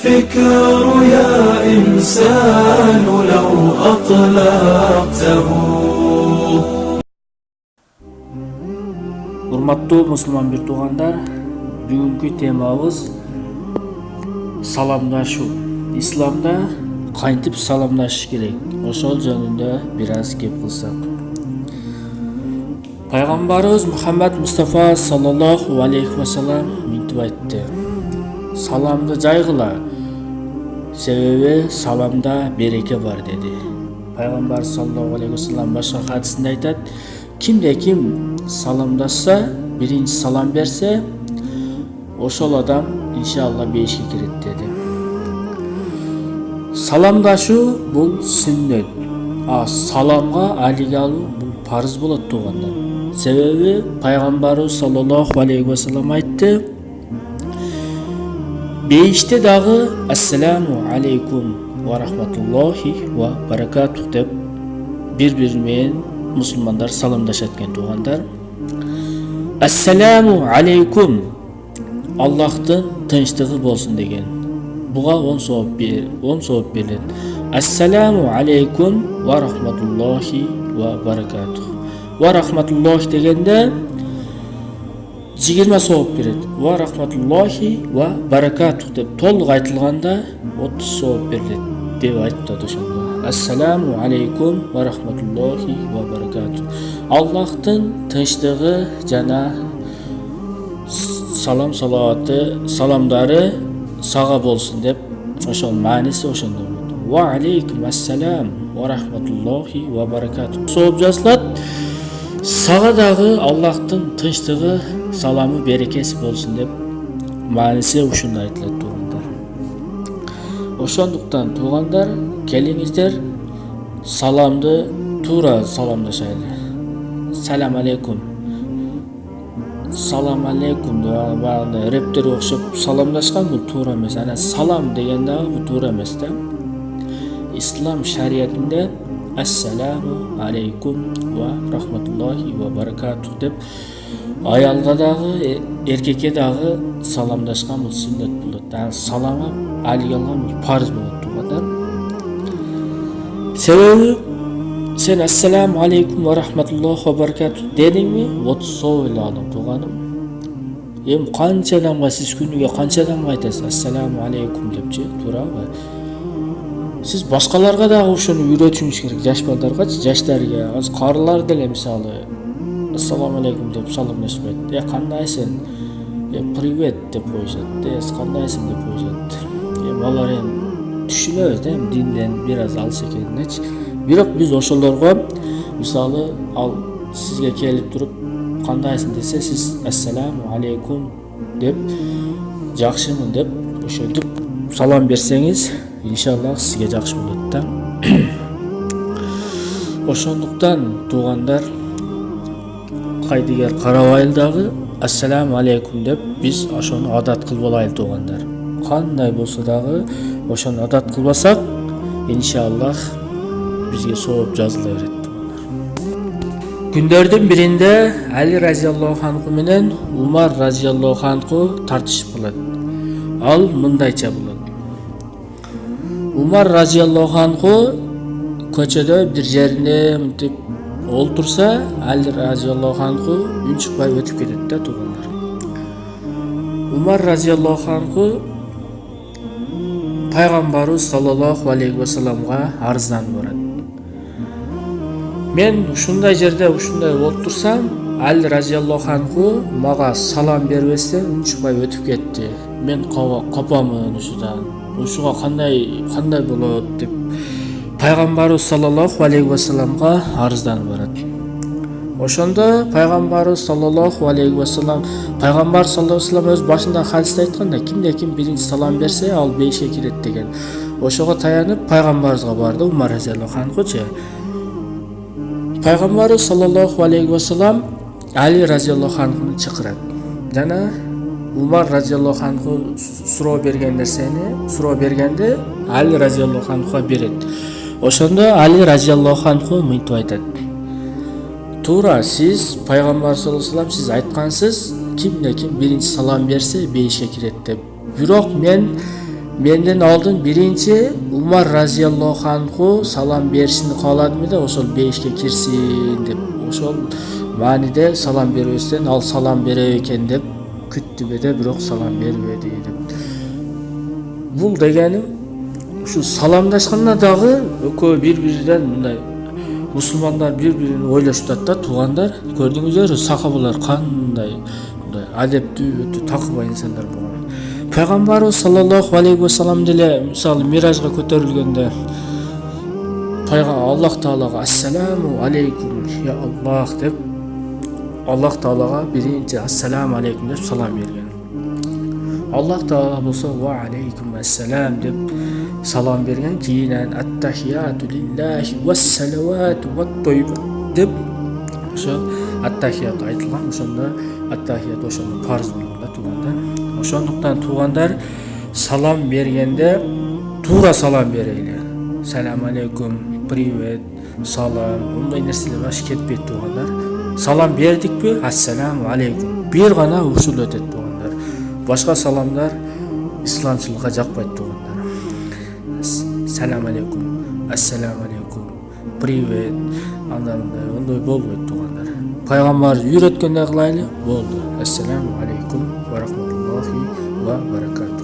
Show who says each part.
Speaker 1: الفكر يا إنسان لو أطلقته.
Speaker 2: Урматтуу мусулман бир туугандар, бүгүнкү темабыз саламдашуу. Исламда кантип саламдашыш керек? Ошол жөнүндө бир аз кеп кылсак. Пайгамбарыбыз Мухаммад Мустафа саллаллаху алейхи ва саллям мынтип айтты: саламды жайгыла, себеби саламда береке бар деди. Пайгамбар саллаллаху алейхи ва саллям башка хадисинде айтат: кимде ким саламдашса, биринчи салам берсе, ошол адам иншалла бейишке кирет деди. Саламдашуу бул сүннөт, саламга алиге алуу бул парыз болот туугандар. Себеби пайгамбарыбыз саллаллаху алейхи ва саллям айтты: бейиште дагы ассаламу алейкум ва рахматуллахи ва баракатух деп бири-бири менен мусулмандар саламдашат экен туугандар. Ассаламу алейкум, Аллахтын тынчтыгы болсун деген. Буга 10 сооп берилет. Ассаламу алейкум ва рахматуллахи ва баракатух. Ва рахматуллахи дегенде 20 сооп берет. Ва рахматуллахи ва баракатух деп толук айтылганда 30 сооп берилет деп айтты ошондо. Ассаламу алейкум ва рахматуллахи ва баракатух. Аллахтын тынчтыгы жана саламдары сага болсун деп ошол мааниси ошондо болот. Ва алейкум ассалам ва рахматуллахи ва баракатух. Сооп жазылат. Сага дагы Аллахтын тынчтыгы, саламы, берекеси болсун деп мааниси ушундай айтылат туугандар. Ошондуктан туугандар, келиңиздер саламды туура саламдашайлы. Салам алейкум. Салам алейкум деп багы рептерге окшоп саламдашкан бул туура эмес. Ана салам деген дагы бул туура эмес да. Ислам шариятында ассаламу алейкум ва рахматуллахи ва баракатух деп аялга дагы, эркекке дагы саламдашкан бул сүннөт болот. Саламы алиге алган бул парыз болот туугандар. Себеби сен ассаламу алейкум ва рахматуллахи ва баракатух дедиңби 30 сооп эле алам тууганым. Эми канча адамга сиз күнүгө канча адамга айтасыз ассаламу алейкум депчи, туурабы? Сиз башкаларга дагы ошону үйрөтүшүңүз керек, жаш балдаргачы, жаштарга. Азыр карылар деле мисалы ассаламу алейкум деп саламдашпайт. Кандайсың? Привет деп коюшат. Кандайсың деп коюшат. Алар эми түшүнөбүз да, динден бир аз алыс экенинечи. Бирок биз ошолорго мисалы ал сизге келип туруп кандайсың десе, сиз ассаламу алейкум деп жакшымын деп ошентип салам берсеңиз, иншалла сизге жакшы болот да. Ошондуктан туугандар, кайдыгер карабайлы дагы ассаламу алейкум деп биз ошону адат кылып алайлы туугандар. Кандай болсо дагы ошону адат кылбасак, иншалла бизге сооп жазыла берет. Күндөрдүн биринде Али разияллаху анху менен Умар разияллаху анху тартышып калат. Ал мындайча болот. Умар разияллаху анху көчөдө бир жеринде мынтип олтурса, Али разияллаху анху үн чыкпай өтүп кетет да туугандар. Умар разияллаху анху пайгамбарыбыз саллаллаху алейхи ва салламга арызданып барат. Мен ушундай жерде ушундай олтурсам, Али разияллаху анху мага салам бербестен үн чыкпай өтүп кетти. Мен капамын ушудан. Ушуга кандай болот деп пайгамбарыбыз саллаллаху алейхи ва салламга арызданып барат. Ошондо пайгамбарыбыз саллаллаху алейхи ва саллям, пайгамбар саллаллаху алейхи ва саллям өз башында хадисте айтканда, кимде ким биринчи салам берсе, ал бейишке кирет деген. Ошого таянып пайгамбарыбызга барды Умар разияллаху анхучу. Пайгамбарыбыз саллаллаху алейхи ва саллям Али разияллаху анхуну чакырат. Жана Умар разияллаху анху суроо берген нерсени, суроо бергенде Али разияллаху анхуга берет. Ошондо Али разияллаху анху мынтип айтат: туура сиз пайгамбар саллаллаху алейхи ва саллям сиз айткансыз, кимде ким биринчи салам берсе бейишке кирет деп. Бирок мен Менден алдын биринчи Умар разияллаху анху салам беришин кааладым да, ошол бейишке кирсин деп, ошол мааниде салам бербестен ал салам бере экен деп күттүм да, бирок салам бербеди деп. Бул дегеним ушу саламдашканда дагы экөө бири-биринен мындай мусулмандар бири-бирин ойлошуп атат да, туугандар. Көрдүңүздөр сахабалар кандай мындай адептүү, өтө такыба инсандар болгон. Пайгамбарыбыз саллаллаху алейхи вассалам деле мисалы миражга көтөрүлгөндө Аллах Таалага ассаламу алейкум я Аллах деп, Аллах Таалага биринчи ассаламу алейкум деп салам берген. Аллах Таала болсо ва алейкум ассалам деп салам берген. Кийинен аттахияту лиллахи вассалавату ваттойбат деп ошо аттахият айтылган. Ошондо аттахият ошондо парз болгон да, туугандар. Ошондуктан туугандар салам бергенде туура салам берели. Салам алейкум, привет, салам, мындай нерселер баш кетпейт туугандар. Салам бердикпи, ассаламу алейкум бир гана ушул өтөт туугандар. Башка саламдар исламчылыкка жакпайт туугандар. Салам алейкум, ассаламу алейкум, привет, андай болбойт туугандар. Пайгамбар үйрөткөндөй кылайлы, болду. Ассаламу алейкум ва рахматуллахи ва баракатух.